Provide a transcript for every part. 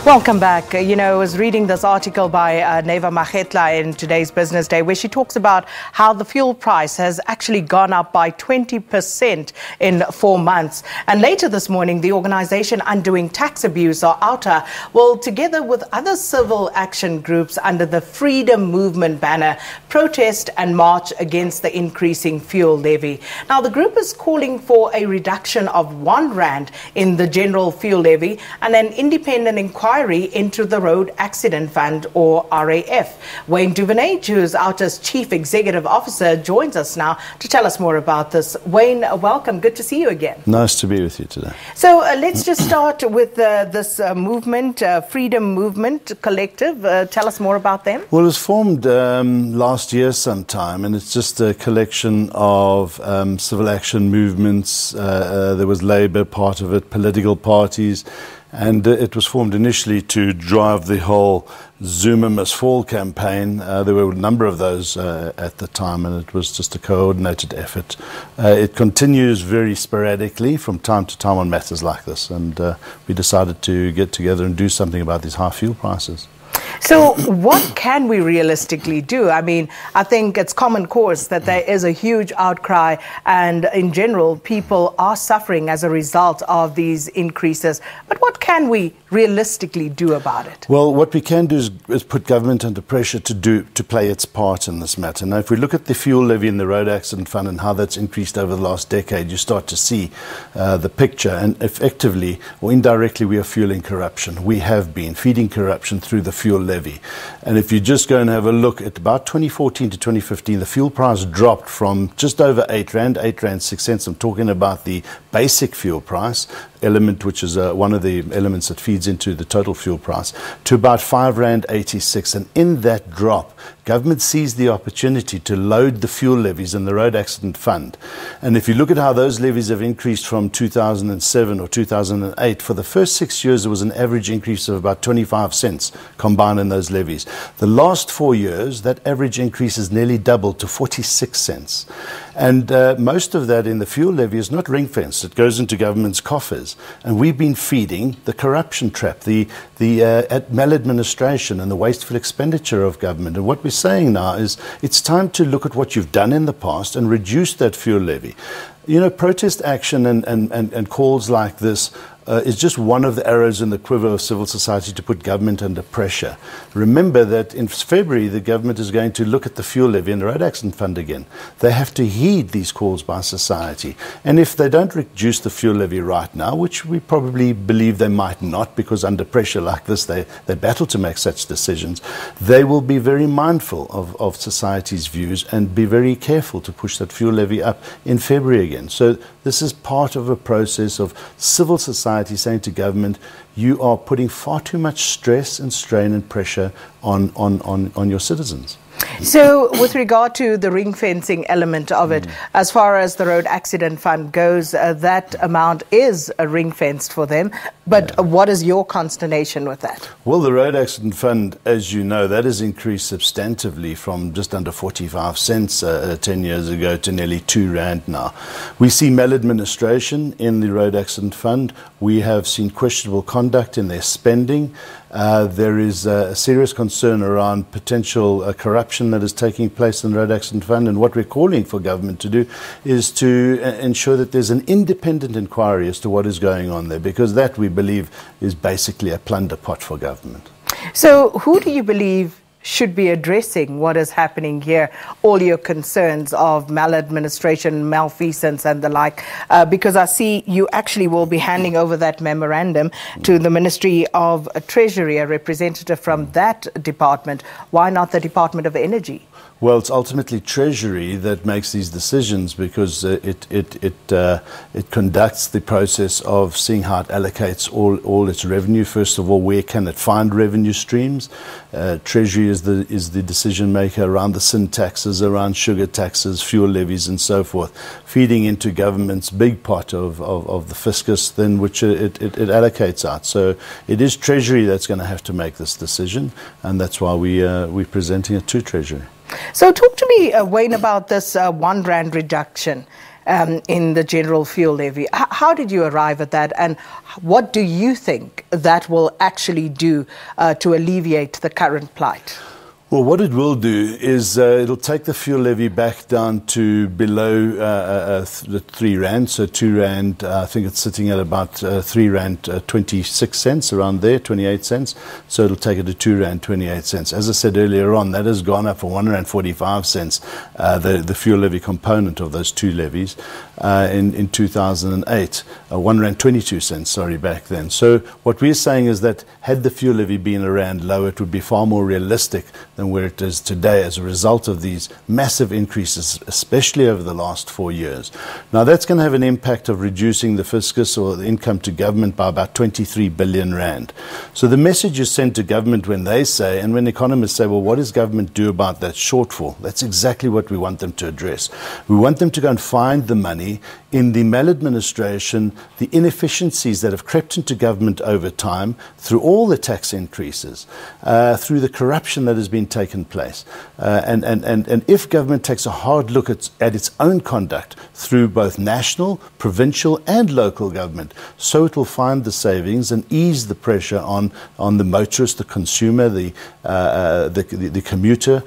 Welcome back. I was reading this article by Neva Magetla in today's Business Day, where she talks about how the fuel price has actually gone up by 20% in 4 months. And later this morning, the organization Undoing Tax Abuse, or OUTA, will, together with other civil action groups under the Freedom Movement banner, protest and march against the increasing fuel levy. Now, the group is calling for a reduction of R1 in the general fuel levy and an independent inquiry into the Road Accident Fund, or RAF. Wayne Duvenage, who is OUTA's Chief Executive Officer, joins us now to tell us more about this. Wayne, welcome. Good to see you again. Nice to be with you today. So let's just start with this movement, Freedom Movement Collective. Tell us more about them. Well, it was formed last year sometime, and it's just a collection of civil action movements. There was Labour, part of it, political parties, and it was formed initially to drive the whole Zuma must fall campaign. There were a number of those at the time, and it was just a coordinated effort. It continues very sporadically from time to time on matters like this, and we decided to get together and do something about these high fuel prices. So what can we realistically do? I mean, I think it's common cause that there is a huge outcry, and in general, people are suffering as a result of these increases. But what can we realistically do about it? Well, what we can do is put government under pressure to play its part in this matter. Now, if we look at the fuel levy and the Road Accident Fund and how that's increased over the last decade, you start to see the picture. And effectively or indirectly, we are fueling corruption. We have been feeding corruption through the fuel levy. And if you just go and have a look at about 2014 to 2015, the fuel price dropped from just over R8.06. I'm talking about the basic fuel price element, which is one of the elements that feeds into the total fuel price, to about R5.86. And in that drop, government seized the opportunity to load the fuel levies in the Road Accident Fund. And if you look at how those levies have increased from 2007 or 2008, for the first 6 years, there was an average increase of about 25 cents combined in those levies. The last 4 years, that average increase has nearly doubled to 46 cents. And most of that in the fuel levy is not ring-fenced. It goes into government's coffers. And we've been feeding the corruption trap, the maladministration and the wasteful expenditure of government. And what we're saying now is it's time to look at what you've done in the past and reduce that fuel levy. You know, protest action and calls like this is just one of the arrows in the quiver of civil society to put government under pressure. Remember that in February, the government is going to look at the fuel levy and the Road Accident Fund again. They have to heed these calls by society. And if they don't reduce the fuel levy right now, which we probably believe they might not, because under pressure like this, they battle to make such decisions, they will be very mindful of society's views and be very careful to push that fuel levy up in February again. So this is part of a process of civil society saying to government, you are putting far too much stress and strain and pressure on your citizens. So with regard to the ring fencing element of it, as far as the Road Accident Fund goes, that amount is ring fenced for them. But what is your consternation with that? Well, the Road Accident Fund, as you know, that has increased substantively from just under 45 cents 10 years ago to nearly R2 now. We see maladministration in the Road Accident Fund. We have seen questionable conduct in their spending. There is a serious concern around potential corruption that is taking place in the Road Accident Fund, and what we're calling for government to do is to ensure that there's an independent inquiry as to what is going on there, because that, we believe, is basically a plunder pot for government. So who do you believe should be addressing what is happening here, all your concerns of maladministration, malfeasance and the like? Because I see you actually will be handing over that memorandum to the Ministry of Treasury, a representative from that department. Why not the Department of Energy? Well, it's ultimately Treasury that makes these decisions, because it conducts the process of seeing how it allocates all its revenue. First of all, where can it find revenue streams? Treasury is the decision maker around the sin taxes, around sugar taxes, fuel levies and so forth, feeding into government's big pot of the fiscus, then which it allocates out. So it is Treasury that's going to have to make this decision, and that's why we're presenting it to Treasury. So talk to me, Wayne, about this R1 reduction. in the general fuel levy. How did you arrive at that, and what do you think that will actually do to alleviate the current plight? Well, what it will do is it'll take the fuel levy back down to below the 3 rand, so 2 rand. I think it's sitting at about 3 rand 26 cents, around there, 28 cents. So it'll take it to 2 rand 28 cents. As I said earlier on, that has gone up from 1 rand 45 cents, the fuel levy component of those two levies in 2008, 1 rand 22 cents. Sorry, back then. So what we're saying is that had the fuel levy been a rand lower, it would be far more realistic than where it is today as a result of these massive increases, especially over the last 4 years. Now, that's going to have an impact of reducing the fiscus or the income to government by about 23 billion rand. So the message is sent to government when they say, and when economists say, well, what does government do about that shortfall? That's exactly what we want them to address. We want them to go and find the money in the maladministration, the inefficiencies that have crept into government over time through all the tax increases, through the corruption that has been taken place. And if government takes a hard look at its own conduct through both national, provincial and local government, so it will find the savings and ease the pressure on the motorist, the consumer, the commuter.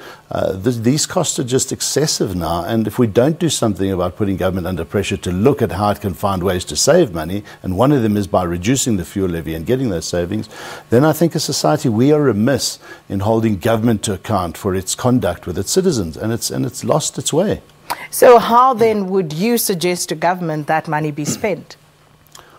These costs are just excessive now, and if we don't do something about putting government under pressure to look at how it can find ways to save money, and one of them is by reducing the fuel levy and getting those savings, then I think as a society we are remiss in holding government to account for its conduct with its citizens, and it's lost its way. So how then would you suggest to government that money be spent?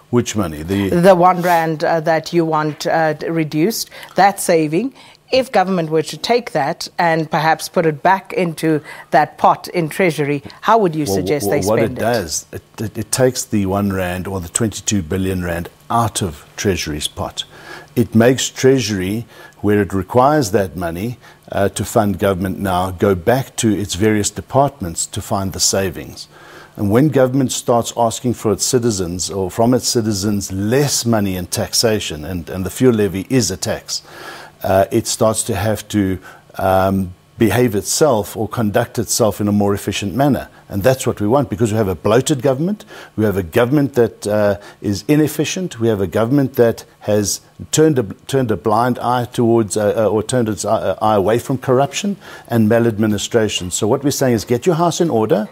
Which money? The 1 rand that you want reduced, that saving. If government were to take that and perhaps put it back into that pot in Treasury, how would you suggest they spend it? What it does, it takes the 1 rand or the 22 billion rand out of Treasury's pot. It makes Treasury, where it requires that money to fund government now, go back to its various departments to find the savings. And when government starts asking for its citizens or from its citizens less money in taxation, and the fuel levy is a tax, it starts to have to behave itself or conduct itself in a more efficient manner. And that's what we want, because we have a bloated government, we have a government that is inefficient, we have a government that has turned a blind eye towards or turned its eye away from corruption and maladministration. So what we're saying is get your house in order,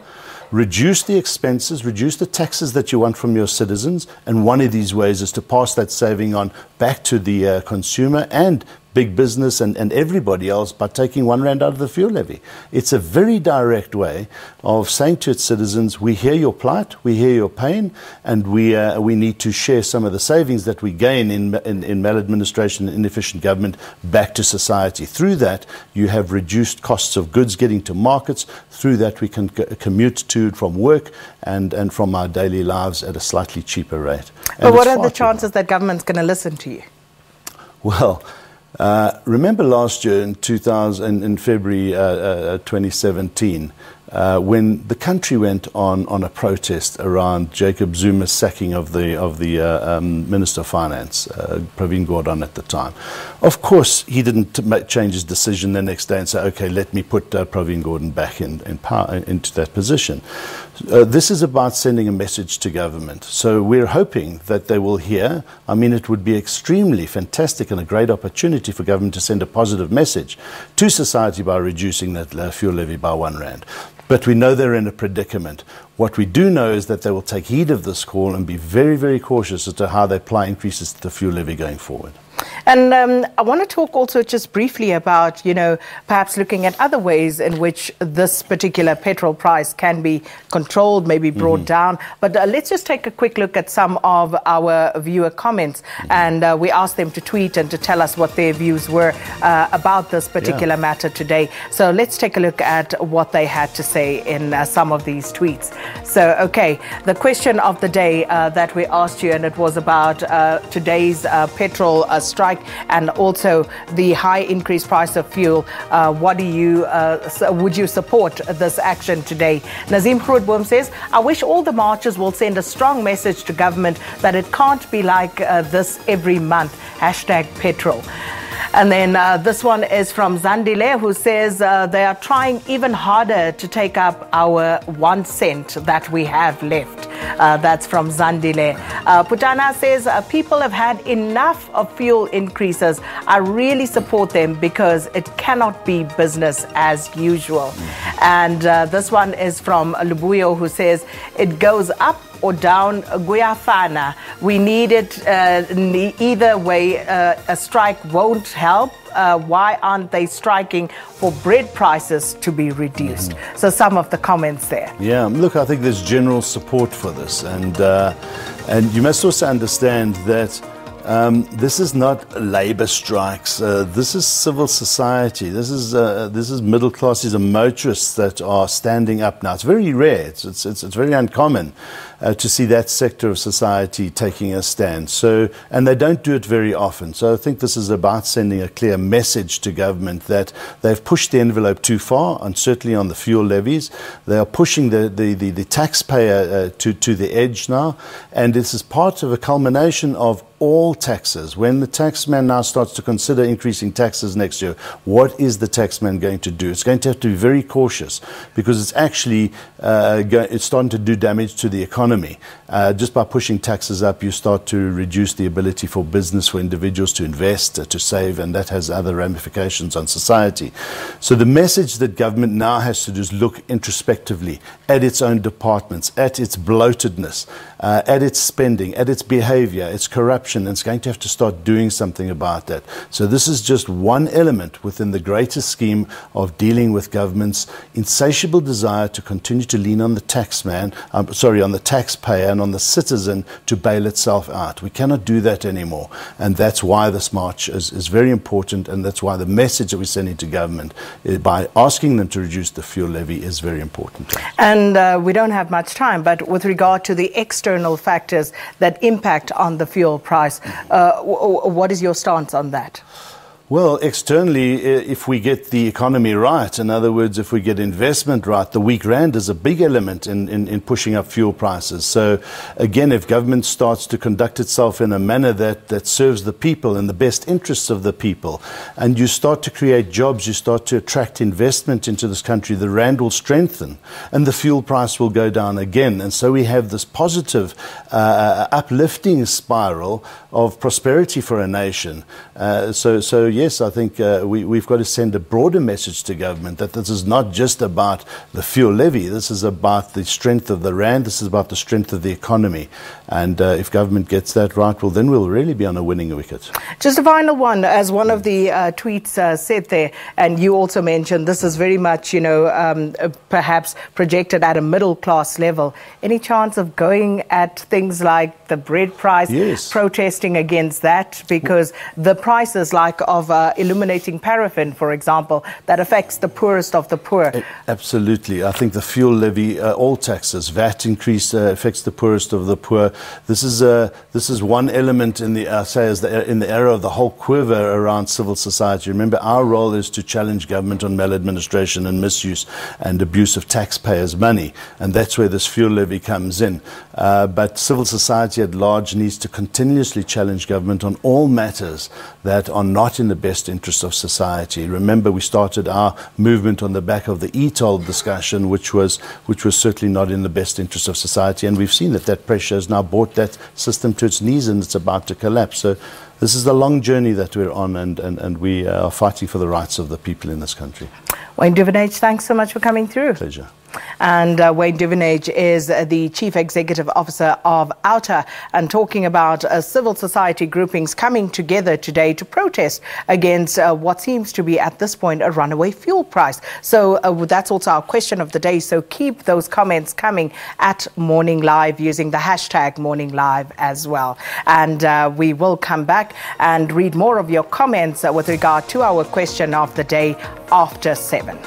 reduce the expenses, reduce the taxes that you want from your citizens, and one of these ways is to pass that saving on back to the consumer and big business and everybody else by taking 1 rand out of the fuel levy. It's a very direct way of saying to its citizens, we hear your plight, we hear your pain, and we need to share some of the savings that we gain in maladministration and inefficient government back to society. Through that, you have reduced costs of goods getting to markets. Through that, we can commute to and from work and from our daily lives at a slightly cheaper rate. But what are the chances that government's going to listen to you? Well, remember last year in February 2017, when the country went on a protest around Jacob Zuma's sacking of the Minister of Finance, Pravin Gordhan at the time. Of course, he didn't change his decision the next day and say, okay, let me put Pravin Gordhan back in power, into that position. This is about sending a message to government. So we're hoping that they will hear. I mean, it would be extremely fantastic and a great opportunity for government to send a positive message to society by reducing that fuel levy by 1 rand. But we know they're in a predicament. What we do know is that they will take heed of this call and be very, very cautious as to how they apply increases to the fuel levy going forward. And I want to talk also just briefly about, perhaps looking at other ways in which this particular petrol price can be controlled, maybe brought down. But let's just take a quick look at some of our viewer comments. And we asked them to tweet and to tell us what their views were about this particular matter today. So let's take a look at what they had to say in some of these tweets. So, okay, the question of the day that we asked you, and it was about today's petrol strike and also the high increased price of fuel. What do you would you support this action today? Nazim Grootboom says, I wish all the marchers will send a strong message to government that it can't be like this every month. #petrol. And then this one is from Zandile, who says they are trying even harder to take up our 1 cent that we have left. That's from Zandile. Putana says people have had enough of fuel increases. I really support them because it cannot be business as usual. And this one is from Lubuyo, who says it goes up or down, Guyafana. We need it either way. A strike won't help. Why aren't they striking for bread prices to be reduced? So some of the comments there. Yeah, look, I think there's general support for this, and you must also understand that this is not labor strikes. This is civil society. This is middle class. These are motorists that are standing up now. It's very rare. It's very uncommon to see that sector of society taking a stand. So, and they don't do it very often. So I think this is about sending a clear message to government that they've pushed the envelope too far, and certainly on the fuel levies. They are pushing the taxpayer to the edge now, and this is part of a culmination of all taxes. When the taxman now starts to consider increasing taxes next year, what is the taxman going to do? It's going to have to be very cautious, because it's actually it's starting to do damage to the economy. Just by pushing taxes up, you start to reduce the ability for business, for individuals to invest, to save, and that has other ramifications on society. So the message that government now has to do is look introspectively at its own departments, at its bloatedness, at its spending, at its behavior, its corruption. And it's going to have to start doing something about that. So this is just one element within the greater scheme of dealing with government's insatiable desire to continue to lean on the taxman, on the taxpayer and on the citizen to bail itself out. We cannot do that anymore. And that's why this march is very important, and that's why the message that we're sending to government by asking them to reduce the fuel levy is very important. And we don't have much time, but with regard to the external factors that impact on the fuel price, what is your stance on that? Well, externally, if we get the economy right, in other words, if we get investment right, the weak rand is a big element in pushing up fuel prices. So, again, if government starts to conduct itself in a manner that serves the people in the best interests of the people, and you start to create jobs, you start to attract investment into this country, the rand will strengthen and the fuel price will go down again. And so we have this positive, uplifting spiral of prosperity for a nation. Yes, I think we've got to send a broader message to government that this is not just about the fuel levy. This is about the strength of the rand. This is about the strength of the economy. And if government gets that right, well, then we'll really be on a winning wicket. Just a final one, as one of the tweets said there, and you also mentioned, this is very much, perhaps projected at a middle class level. Any chance of going at things like the bread price, yes, protesting against that? Because the prices of illuminating paraffin, for example, that affects the poorest of the poor. Absolutely. I think the fuel levy, all taxes, VAT increase affects the poorest of the poor. This is one element in the in the era of the whole quiver around civil society. Remember, our role is to challenge government on maladministration and misuse and abuse of taxpayers' money, and that's where this fuel levy comes in. But civil society at large needs to continuously challenge government on all matters that are not in the best interest of society. Remember, we started our movement on the back of the e-toll discussion, which was certainly not in the best interest of society, and we've seen that pressure has now brought that system to its knees and it's about to collapse. So this is the long journey that we're on, and we are fighting for the rights of the people in this country. Wayne Duvenage, thanks so much for coming through. Pleasure. And Wayne Duvenage is the Chief Executive Officer of OUTA, and talking about civil society groupings coming together today to protest against what seems to be at this point a runaway fuel price. So that's also our question of the day. So keep those comments coming at Morning Live using the hashtag Morning Live as well. And we will come back and read more of your comments with regard to our question of the day after 7.